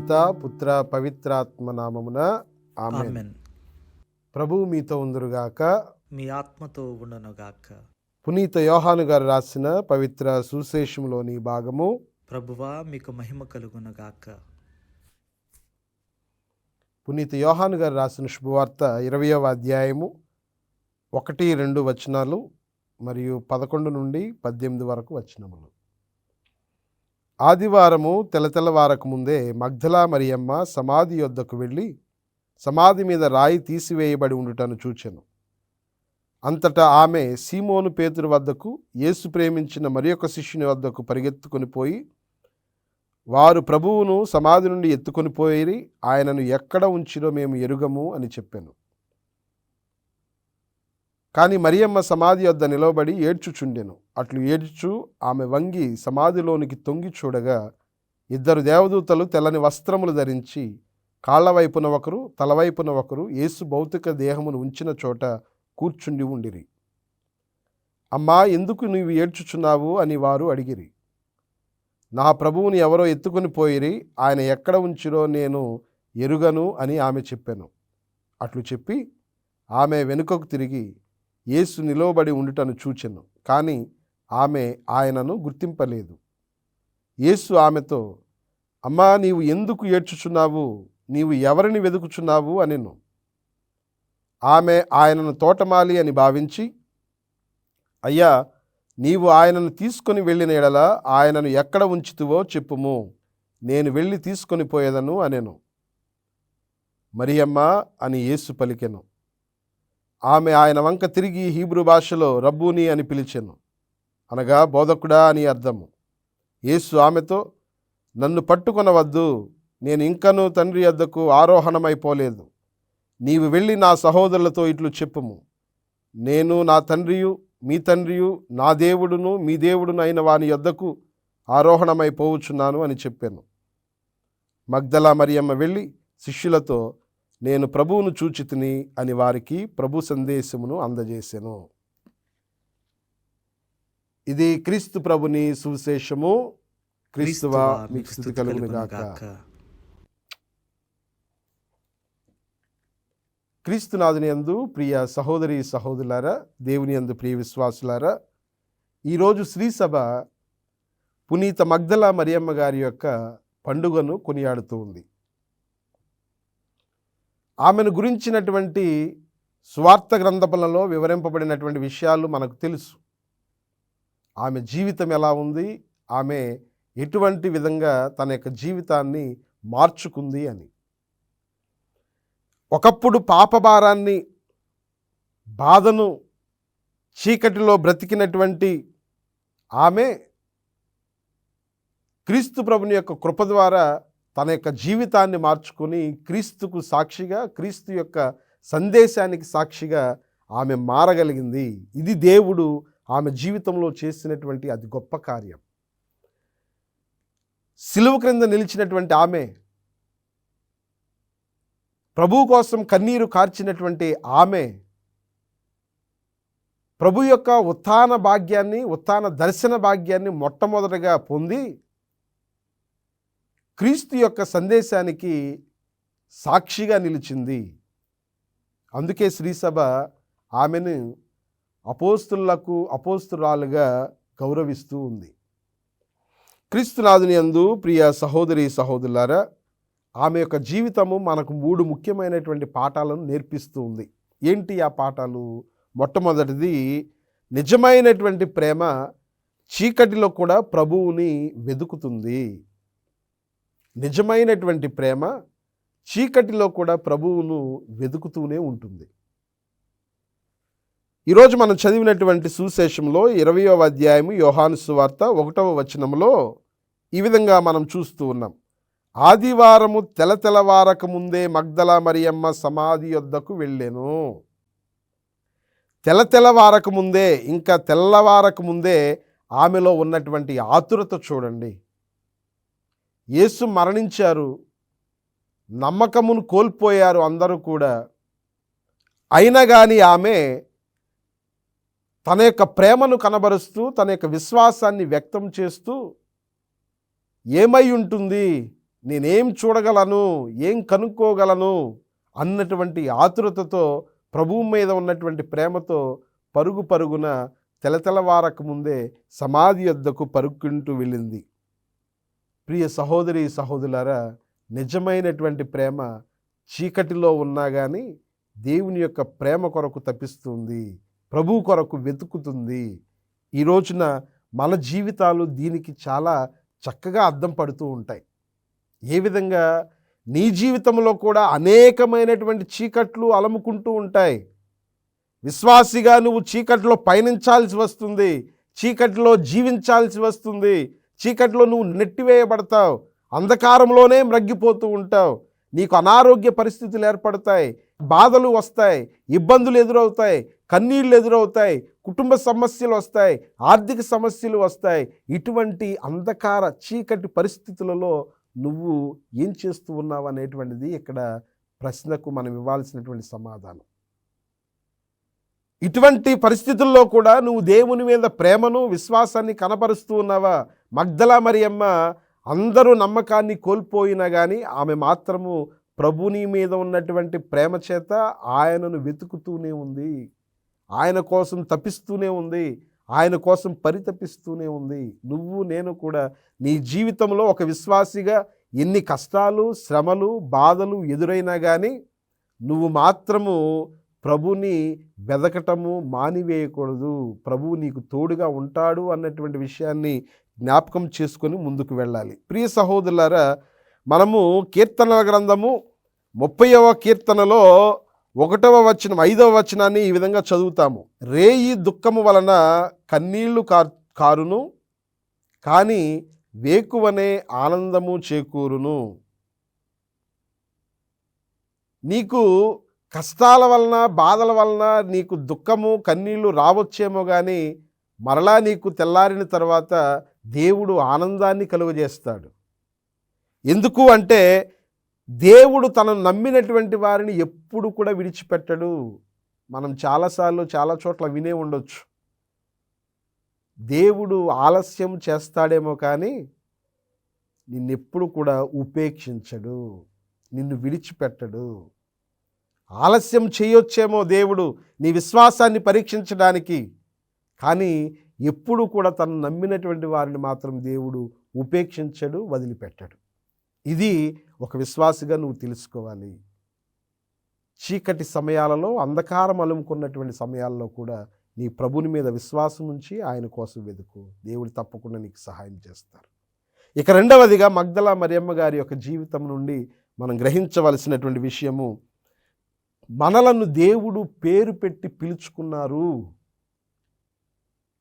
పితా పుత్ర పవిత్రాత్మ నామమున ఆమేన్. ఆమెన్. ప్రభువు మీతో ఉందురుగాక. మీ ఆత్మతో ఉండునుగాక. పునీత యోహాను గారు రాసిన పవిత్ర సువిశేషంలోని భాగము. ప్రభువా మీకు మహిమ కలుగునుగాక. పునీత యోహాను గారు రాసిన శుభవార్త 20వ అధ్యాయము 1-2 వచనాలు మరియు 11 నుండి 18 వరకు వచనములు. ఆదివారము తెల్లవారక ముందే మగ్దలా మరియమ్మ సమాధి యొద్దకు వెళ్ళి సమాధి మీద రాయి తీసివేయబడి ఉండుటను చూచెను. అంతటా ఆమె సీమోను పేతురు వద్దకు, యేసు ప్రేమించిన మరి ఒక శిష్యుని వద్దకు పరిగెత్తుకొని పోయి, వారు ప్రభువును సమాధి నుండి ఎత్తుకొని పోయి ఆయనను ఎక్కడ ఉంచిరో మేము ఎరుగము అని చెప్పాను. కానీ మరియమ్మ సమాధి వద్ద నిలవబడి ఏడ్చుచుండెను. అట్లు ఏడ్చు ఆమె వంగి సమాధిలోనికి తొంగి చూడగా 2 దేవదూతలు తెల్లని వస్త్రములు ధరించి కాళ్ల వైపున ఒకరు, తలవైపున ఒకరు యేసు భౌతిక దేహమును ఉంచిన చోట కూర్చుండి ఉండిరి. అమ్మా, ఎందుకు నీవు ఏడ్చుచున్నావు అని వారు అడిగిరి. నా ప్రభువుని ఎవరో ఎత్తుకొని పోయిరి, ఆయన ఎక్కడ ఉంచిరో నేను ఎరుగను అని ఆమె చెప్పాను. అట్లు చెప్పి ఆమె వెనుకకు తిరిగి యేసు నిలవబడి ఉండుటను చూచెను. కానీ ఆమె ఆయనను గుర్తింపలేదు. యేసు ఆమెతో, అమ్మా, నీవు ఎందుకు ఏడ్చుచున్నావు? నీవు ఎవరిని వెదుకుచున్నావు అనెను. ఆమె ఆయనను తోటమాలి అని భావించి, అయ్యా, నీవు ఆయనను తీసుకొని వెళ్ళిన ఎడల ఆయనను ఎక్కడ ఉంచితివో చెప్పుము, నేను వెళ్ళి తీసుకొని పోయేదను అనెను. మరియమ్మ అని యేసు పలికెను. ఆమె ఆయన వంక తిరిగి హీబ్రూ భాషలో రబ్బూని అని పిలిచెను, అనగా బోధకుడా అని అర్థము. యేసు ఆమెతో, నన్ను పట్టుకొనవద్దు, నేను ఇంకనూ తండ్రి యొద్దకు ఆరోహణమైపోలేదు. నీవు వెళ్ళి నా సహోదరులతో ఇట్లు చెప్పుము, నేను నా తండ్రియు మీ తండ్రియు, నా దేవుడును మీ దేవుడును అయిన వాని యొద్దకు ఆరోహణమైపోవచ్చున్నాను అని చెప్పాను. మగ్దలా మరియమ్మ వెళ్ళి శిష్యులతో, నేను ప్రభువును చూచితిని అని వారికి ప్రభు సందేశమును అందజేసెను. ఇది క్రీస్తు ప్రభుని సువిశేషము. క్రీస్తువా మీకు స్తుతి కలుగునుగాక. క్రీస్తునాథుని యందు ప్రియ సహోదరి సహోదరులారా, దేవుని యందు ప్రియ విశ్వాసులారా, ఈరోజు శ్రీసభ పునీత మగ్దలా మరియమ్మ గారి యొక్క పండుగను కొనియాడుతూ ఉంది. ఆమెను గురించినటువంటి స్వార్థ గ్రంథములలో వివరింపబడినటువంటి విషయాలు మనకు తెలుసు. ఆమె జీవితం ఎలా ఉంది, ఆమె ఎటువంటి విధంగా తన యొక్క జీవితాన్ని మార్చుకుంది అని. ఒకప్పుడు పాపభారాన్ని, బాధను, చీకటిలో బ్రతికినటువంటి ఆమె క్రీస్తు ప్రభుని యొక్క కృప ద్వారా తన యొక్క జీవితాన్ని మార్చుకొని క్రీస్తుకు సాక్షిగా, క్రీస్తు యొక్క సందేశానికి సాక్షిగా ఆమె మారగలిగింది. ఇది దేవుడు ఆమె జీవితంలో చేసినటువంటి అతి గొప్ప కార్యం. సిలువ క్రింద నిలిచినటువంటి ఆమె, ప్రభు కోసం కన్నీరు కార్చినటువంటి ఆమె, ప్రభు యొక్క ఉత్థాన భాగ్యాన్ని, ఉత్థాన దర్శన భాగ్యాన్ని మొట్టమొదటగా పొంది క్రీస్తు యొక్క సందేశానికి సాక్షిగా నిలిచింది. అందుకే శ్రీసభ ఆమెను అపోస్తులకు అపోస్తురాలుగా గౌరవిస్తూ ఉంది. క్రీస్తునాథుని యందు ప్రియ సహోదరి సహోదరులారా, ఆమె యొక్క జీవితము మనకు 3 ముఖ్యమైనటువంటి పాఠాలను నేర్పిస్తూ ఉంది. ఏంటి ఆ పాఠాలు? మొట్టమొదటిది, నిజమైనటువంటి ప్రేమ చీకటిలో కూడా ప్రభువుని వెదుకుతుంది. నిజమైనటువంటి ప్రేమ చీకటిలో కూడా ప్రభువును వెదుకుతూనే ఉంటుంది. ఈరోజు మనం చదివినటువంటి సువిశేషంలో 20వ అధ్యాయము యోహాను సువార్త 1వ వచనంలో ఈ విధంగా మనం చూస్తూ ఉన్నాం. ఆదివారము తెల్లవారక ముందే మగ్దలా మరియమ్మ సమాధి యొద్దకు వెళ్ళెను. తెల్లవారక ముందే, ఇంకా తెల్లవారక ముందే ఆమెలో ఉన్నటువంటి ఆతురత చూడండి. యేసు మరణించారు, నమ్మకమును కోల్పోయారు అందరూ కూడా. అయినా కానీ ఆమె తన యొక్క ప్రేమను కనబరుస్తూ, తన యొక్క విశ్వాసాన్ని వ్యక్తం చేస్తూ, ఏమై ఉంటుంది, నేనేం చూడగలను, ఏం కనుక్కోగలను అన్నటువంటి ఆతురతతో ప్రభువు మీద ఉన్నటువంటి ప్రేమతో పరుగు పరుగున తెలతెలవారక ముందే సమాధి యొద్దకు పరుగుకుంటూ వెళ్ళింది. ప్రియ సహోదరి సహోదరులారా, నిజమైనటువంటి ప్రేమ చీకటిలో ఉన్నా కానీ దేవుని యొక్క ప్రేమ కొరకు తప్పిస్తుంది, ప్రభువు కొరకు వెతుకుతుంది. ఈ రోజున మన జీవితాలు దీనికి చాలా చక్కగా అద్దం పడుతూ ఉంటాయి. ఏ విధంగా నీ జీవితంలో కూడా అనేకమైనటువంటి చీకట్లు అలముకుంటూ ఉంటాయి. విశ్వాసిగా నువ్వు చీకట్లో పయనించాల్సి వస్తుంది, చీకట్లో జీవించాల్సి వస్తుంది, చీకట్లో నువ్వు నెట్టివేయబడతావు, అంధకారంలోనే మ్రగ్గిపోతూ ఉంటావు. నీకు అనారోగ్య పరిస్థితులు ఏర్పడతాయి, బాధలు వస్తాయి, ఇబ్బందులు ఎదురవుతాయి, కన్నీళ్ళు ఎదురవుతాయి, కుటుంబ సమస్యలు వస్తాయి, ఆర్థిక సమస్యలు వస్తాయి. ఇటువంటి అంధకార చీకటి పరిస్థితులలో నువ్వు ఏం చేస్తూ ఉన్నావు అనేటువంటిది ఇక్కడ ప్రశ్నకు మనం ఇవ్వాల్సినటువంటి సమాధానం. ఇటువంటి పరిస్థితుల్లో కూడా నువ్వు దేవుని మీద ప్రేమను విశ్వాసాన్ని కనపరుస్తూ ఉన్నావా? మగ్దలా మరియమ్మ అందరూ నమ్మకాన్ని కోల్పోయినా కానీ ఆమె మాత్రము ప్రభుని మీద ఉన్నటువంటి ప్రేమ చేత ఆయనను వెతుకుతూనే ఉంది, ఆయన కోసం తపిస్తూనే ఉంది, ఆయన కోసం పరితపిస్తూనే ఉంది. నువ్వు నేను కూడా నీ జీవితంలో ఒక విశ్వాసిగా ఎన్ని కష్టాలు, శ్రమలు, బాధలు ఎదురైనా కానీ నువ్వు మాత్రము ప్రభుని వెదకటము మానివేయకూడదు. ప్రభువు నీకు తోడుగా ఉంటాడు అన్నటువంటి విషయాన్ని జ్ఞాపకం చేసుకొని ముందుకు వెళ్ళాలి. ప్రియ సహోదరులారా, మనము కీర్తనల గ్రంథము 30వ కీర్తనలో 1వ వచనం 5వ వచనాన్ని ఈ విధంగా చదువుతాము. రేయి దుఃఖము వలన కన్నీళ్లు కారును, కానీ వేకువనే ఆనందము చేకూరును. నీకు కష్టాల వలన, బాధల వలన నీకు దుఃఖము, కన్నీళ్లు రావచ్చేమో కానీ మరలా నీకు తెల్లారిన తర్వాత దేవుడు ఆనందాన్ని కలుగజేస్తాడు. ఎందుకు అంటే దేవుడు తనను నమ్మినటువంటి వారిని ఎప్పుడు కూడా విడిచిపెట్టడు. మనం చాలాసార్లు చాలా చోట్ల వినే ఉండొచ్చు, దేవుడు ఆలస్యం చేస్తాడేమో కానీ నిన్నెప్పుడు కూడా ఉపేక్షించడు, నిన్ను విడిచిపెట్టడు. ఆలస్యం చేయొచ్చేమో దేవుడు నీ విశ్వాసాన్ని పరీక్షించడానికి, కానీ ఎప్పుడు కూడా తను నమ్మినటువంటి వారిని మాత్రం దేవుడు ఉపేక్షించడు, వదిలిపెట్టడు. ఇది ఒక విశ్వాసిగా నువ్వు తెలుసుకోవాలి. చీకటి సమయాలలో, అంధకారం అలుముకున్నటువంటి సమయాల్లో కూడా నీ ప్రభుని మీద విశ్వాసం ఉంచి ఆయన కోసం వెతుకు, దేవుడు తప్పకుండా నీకు సహాయం చేస్తారు. ఇక రెండవదిగా మగ్దలా మరియమ్మ గారి యొక్క జీవితం నుండి మనం గ్రహించవలసినటువంటి విషయము, మనలను దేవుడు పేరు పెట్టి పిలుచుకున్నారు.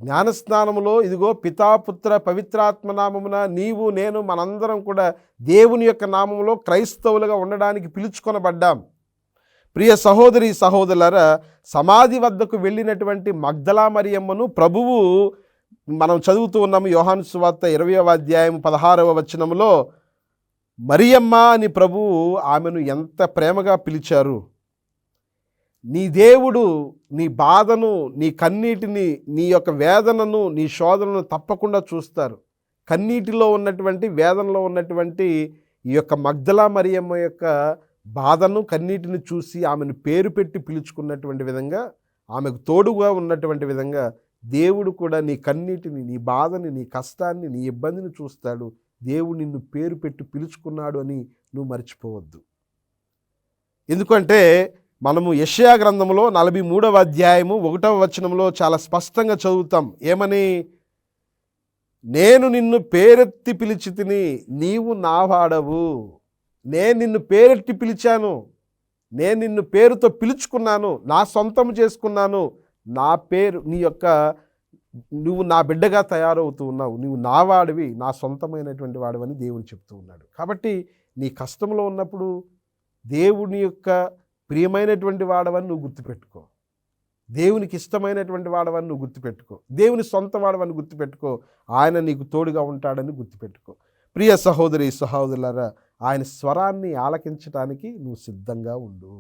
జ్ఞానస్నానములో ఇదిగో పితాపుత్ర పవిత్రాత్మ నామమున నీవు నేను మనందరం కూడా దేవుని యొక్క నామములో క్రైస్తవులుగా ఉండడానికి పిలుచుకొనబడ్డాం. ప్రియ సహోదరి సహోదరులారా, సమాధి వద్దకు వెళ్ళినటువంటి మగ్దలా మరియమ్మను ప్రభువు మనం చదువుతూ ఉన్నాము. యోహాను సువార్త 20వ అధ్యాయం 16వ వచనంలో మరియమ్మ అని ప్రభువు ఆమెను ఎంత ప్రేమగా పిలిచారు. నీ దేవుడు నీ బాధను, నీ కన్నీటిని, నీ యొక్క వేదనను, నీ శోధనను తప్పకుండా చూస్తారు. కన్నీటిలో ఉన్నటువంటి, వేదనలో ఉన్నటువంటి ఈ యొక్క మగ్దలా మరియమ్మ యొక్క బాధను, కన్నీటిని చూసి ఆమెను పేరు పెట్టి పిలుచుకున్నటువంటి విధంగా, ఆమెకు తోడుగా ఉన్నటువంటి విధంగా దేవుడు కూడా నీ కన్నీటిని, నీ బాధని, నీ కష్టాన్ని, నీ ఇబ్బందిని చూస్తాడు. దేవుడు నిన్ను పేరు పెట్టి పిలుచుకున్నాడు అని నువ్వు మర్చిపోవద్దు. ఎందుకంటే మనము యెషయా గ్రంథంలో 43వ అధ్యాయము 1వ వచనంలో చాలా స్పష్టంగా చదువుతాం. ఏమని? నేను నిన్ను పేరెత్తి పిలిచితిని, నీవు నావాడవు. నేను నిన్ను పేరెత్తి పిలిచాను, నేను నిన్ను పేరుతో పిలుచుకున్నాను, నా సొంతం చేసుకున్నాను. నా పేరు నువ్వు నా బిడ్డగా తయారవుతూ ఉన్నావు, నువ్వు నా వాడివి, నా సొంతమైనటువంటి వాడివని దేవుడు చెప్తూ ఉన్నాడు. కాబట్టి నీ కష్టంలో ఉన్నప్పుడు దేవుని యొక్క ప్రియమైనటువంటి వాడవని నువ్వు గుర్తుపెట్టుకో, దేవునికి ఇష్టమైనటువంటి వాడవని నువ్వు గుర్తుపెట్టుకో, దేవుని సొంత వాడవని గుర్తుపెట్టుకో, ఆయన నీకు తోడుగా ఉంటాడని గుర్తుపెట్టుకో. ప్రియ సహోదరి సహోదరులారా, ఆయన స్వరాన్ని ఆలకించడానికి నువ్వు సిద్ధంగా ఉండు.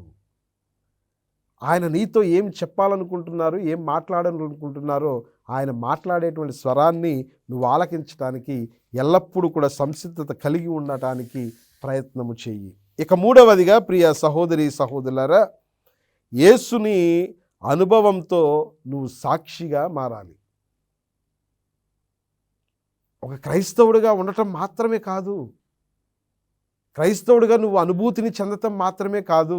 ఆయన నీతో ఏం చెప్పాలనుకుంటున్నారు, ఏం మాట్లాడాలనుకుంటున్నారో ఆయన మాట్లాడేటువంటి స్వరాన్ని నువ్వు ఆలకించడానికి ఎల్లప్పుడూ కూడా సంసిద్ధత కలిగి ఉండటానికి ప్రయత్నము చెయ్యి. ఇక మూడవదిగా ప్రియ సహోదరి సహోదరులారా, యేసుని అనుభవంతో నువ్వు సాక్షిగా మారాలి. ఒక క్రైస్తవుడిగా ఉండటం మాత్రమే కాదు, క్రైస్తవుడిగా నువ్వు అనుభూతిని చెందటం మాత్రమే కాదు,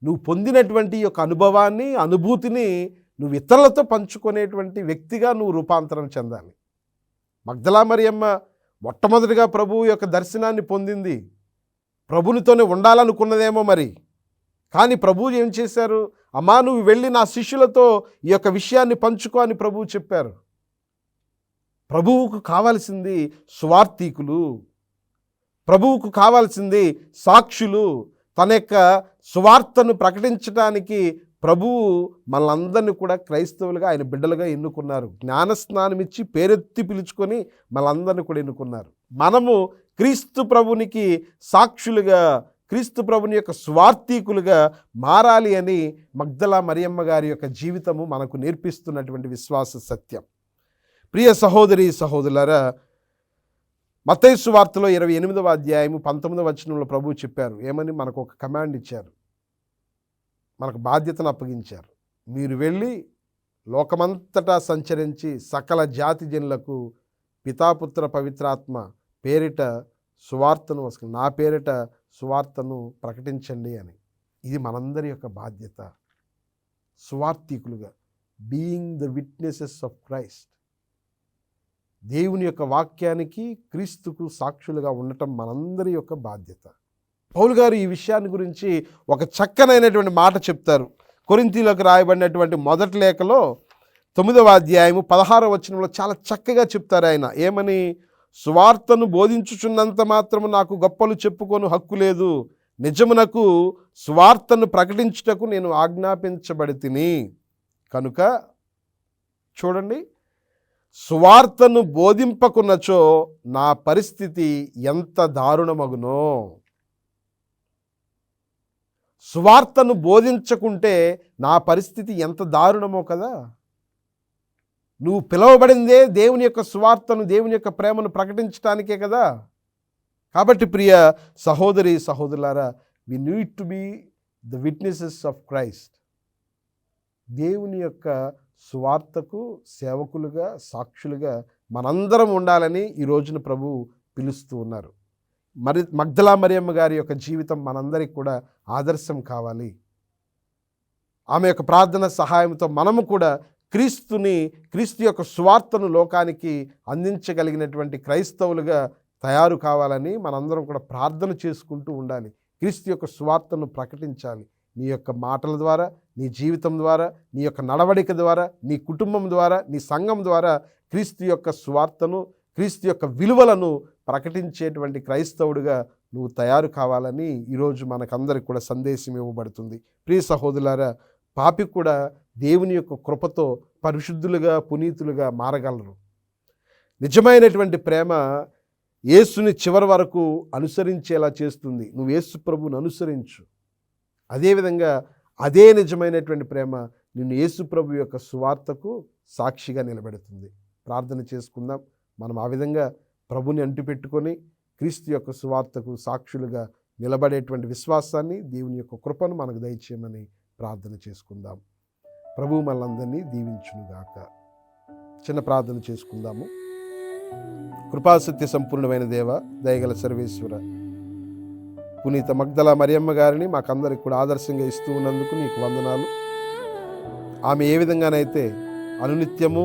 నువ్వు పొందినటువంటి యొక్క అనుభవాన్ని, అనుభూతిని నువ్వు ఇతరులతో పంచుకునేటువంటి వ్యక్తిగా నువ్వు రూపాంతరం చెందాలి. మగ్దలా మరియమ్మ మొట్టమొదటిగా ప్రభువు యొక్క దర్శనాన్ని పొందింది. ప్రభునితోనే ఉండాలనుకున్నదేమో మరి, కానీ ప్రభువు ఏం చేశారు? అమ్మా, నువ్వు వెళ్ళి నా శిష్యులతో ఈ యొక్క విషయాన్ని పంచుకో అని ప్రభువు చెప్పారు. ప్రభువుకు కావాల్సింది సువార్థికులు, ప్రభువుకు కావాల్సింది సాక్షులు. తన యొక్క సువార్తను ప్రకటించడానికి ప్రభువు మనందరినీ కూడా క్రైస్తవులుగా, ఆయన బిడ్డలుగా ఎన్నుకున్నారు. జ్ఞానస్నానం ఇచ్చి పేరెత్తి పిలుచుకొని మనందరినీ కూడా ఎన్నుకున్నారు. మనము క్రీస్తు ప్రభునికి సాక్షులుగా, క్రీస్తు ప్రభుని యొక్క స్వార్థికులుగా మారాలి అని మగ్దలా మరియమ్మ గారి యొక్క జీవితము మనకు నేర్పిస్తున్నటువంటి విశ్వాస సత్యం. ప్రియ సహోదరి సహోదరులారా, మత్తయి సువార్తలో 28వ అధ్యాయము 19వ వచనంలో ప్రభువు చెప్పారు. ఏమని? మనకు ఒక కమాండ్ ఇచ్చారు, మనకు బాధ్యతను అప్పగించారు. మీరు వెళ్ళి లోకమంతటా సంచరించి సకల జాతి జనులకు పితాపుత్ర పవిత్రాత్మ పేరిట సువార్తను, నా పేరిట సువార్తను ప్రకటించండి అని. ఇది మనందరి యొక్క బాధ్యత. సువార్థికులుగా, being the witnesses of Christ, దేవుని యొక్క వాక్యానికి, క్రీస్తుకు సాక్షులుగా ఉండటం మనందరి యొక్క బాధ్యత. పౌలు గారు ఈ విషయాన్ని గురించి ఒక చక్కనైనటువంటి మాట చెప్తారు. కొరింథీయులకు రాయబడినటువంటి మొదటి లేఖలో 9వ అధ్యాయము 16వ వచనంలో చాలా చక్కగా చెప్తారు ఆయన. ఏమని? సువార్తను బోధించుచున్నంత మాత్రము నాకు గొప్పలు చెప్పుకొను హక్కు లేదు, నిజమునకు సువార్తను ప్రకటించుటకు నేను ఆజ్ఞాపించబడితిని. కనుక చూడండి, సువార్తను బోధింపకున్నచో నా పరిస్థితి ఎంత దారుణమగునో. సువార్తను బోధించకుంటే నా పరిస్థితి ఎంత దారుణమో కదా. నువ్వు పిలువబడిందే దేవుని యొక్క సువార్తను, దేవుని యొక్క ప్రేమను ప్రకటించడానికే కదా. కాబట్టి ప్రియ సహోదరి సహోదరులారా, we need to be the witnesses of Christ. దేవుని యొక్క సువార్తకు సేవకులుగా, సాక్షులుగా మనందరం ఉండాలని ఈ రోజున ప్రభువు పిలుస్తూ ఉన్నారు. మరి మగ్దలా మరియమ్మ గారి యొక్క జీవితం మనందరికి కూడా ఆదర్శం కావాలి. ఆమె యొక్క ప్రార్థన సహాయంతో మనము కూడా క్రీస్తు యొక్క సువార్తను లోకానికి అందించగలిగినటువంటి క్రైస్తవులుగా తయారు కావాలని మనందరం కూడా ప్రార్థన చేసుకుంటూ ఉండాలి. క్రీస్తు యొక్క సువార్తను ప్రకటించాలి. నీ యొక్క మాటల ద్వారా, నీ జీవితం ద్వారా, నీ యొక్క నడవడిక ద్వారా, నీ కుటుంబం ద్వారా, నీ సంఘం ద్వారా క్రీస్తు యొక్క సువార్తను, క్రీస్తు యొక్క విలువలను ప్రకటించేటువంటి క్రైస్తవుడిగా నువ్వు తయారు కావాలని ఈరోజు మనకందరికి కూడా సందేశం ఇవ్వబడుతుంది. ప్రియ సహోదరులారా, పాపి కూడా దేవుని యొక్క కృపతో పరిశుద్ధులుగా, పునీతులుగా మారగలరు. నిజమైనటువంటి ప్రేమ యేసుని చివరి వరకు అనుసరించేలా చేస్తుంది. నువ్వు యేసు ప్రభువుని అనుసరించు. అదేవిధంగా అదే నిజమైనటువంటి ప్రేమ నిన్ను యేసు ప్రభు యొక్క సువార్తకు సాక్షిగా నిలబెడుతుంది. ప్రార్థన చేసుకుందాం. మనం ఆ విధంగా ప్రభుని అంటిపెట్టుకొని క్రీస్తు యొక్క సువార్తకు సాక్షులుగా నిలబడేటువంటి విశ్వాసాన్ని, దేవుని యొక్క కృపను మనకు దయచేయమని ప్రార్థన చేసుకుందాం. ప్రభువు మనందరినీ దీవించునుగాక. చిన్న ప్రార్థన చేసుకుందాము. కృపాసత్య సంపూర్ణమైన దేవ, దయగల సర్వేశ్వర, పునీత మగ్దలా మరియమ్మ గారిని మాకందరికి కూడా ఆదర్శంగా ఇస్తూ ఉన్నందుకు నీకు వందనాలు. ఆమె ఏ విధంగానైతే అనునిత్యము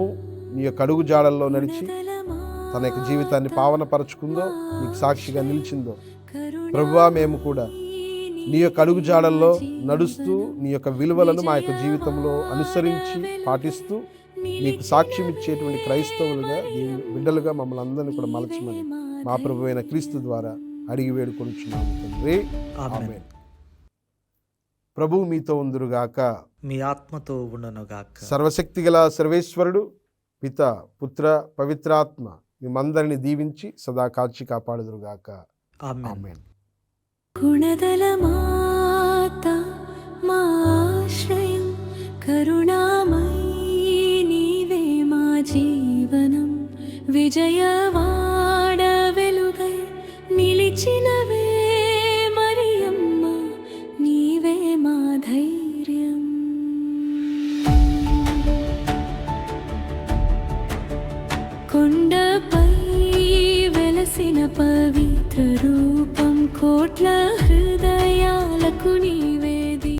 నీ యొక్క అడుగు జాడల్లో నడిచి తన యొక్క జీవితాన్ని పావనపరచుకుందో, నీకు సాక్షిగా నిలిచిందో, ప్రభువా మేము కూడా నీ యొక్క అడుగు జాడల్లో నడుస్తూ నీ యొక్క విలువలను మా యొక్క జీవితంలో అనుసరించి పాటిస్తూ నీకు సాక్ష్యం ఇచ్చేటువంటి క్రైస్తవులుగా, బిడ్డలుగా మమ్మల్ని అందరినీ కూడా మలచమని మా ప్రభు అయిన క్రీస్తు ద్వారా అడిగి వేడుకొనుచున్నాము తండ్రి. ఆమేన్. ప్రభువు మీతో ఉందురుగాక, మీ ఆత్మతో ఉండునుగాక. సర్వశక్తిగల సర్వేశ్వరుడు పిత, పుత్ర, పవిత్రాత్మ మిమ్మందరిని దీవించి సదా కాచి కాపాడుదురుగాక. ఆమేన్. గుణదల మాత మా ఆశ్రయం, కరుణామయీ నీవే మా జీవనం, విజయవాడ వెలుగై నిలిచిన కొండపై వెలసిన పవిత్ర రూపం కోట్ల హృదయాలకు నీవే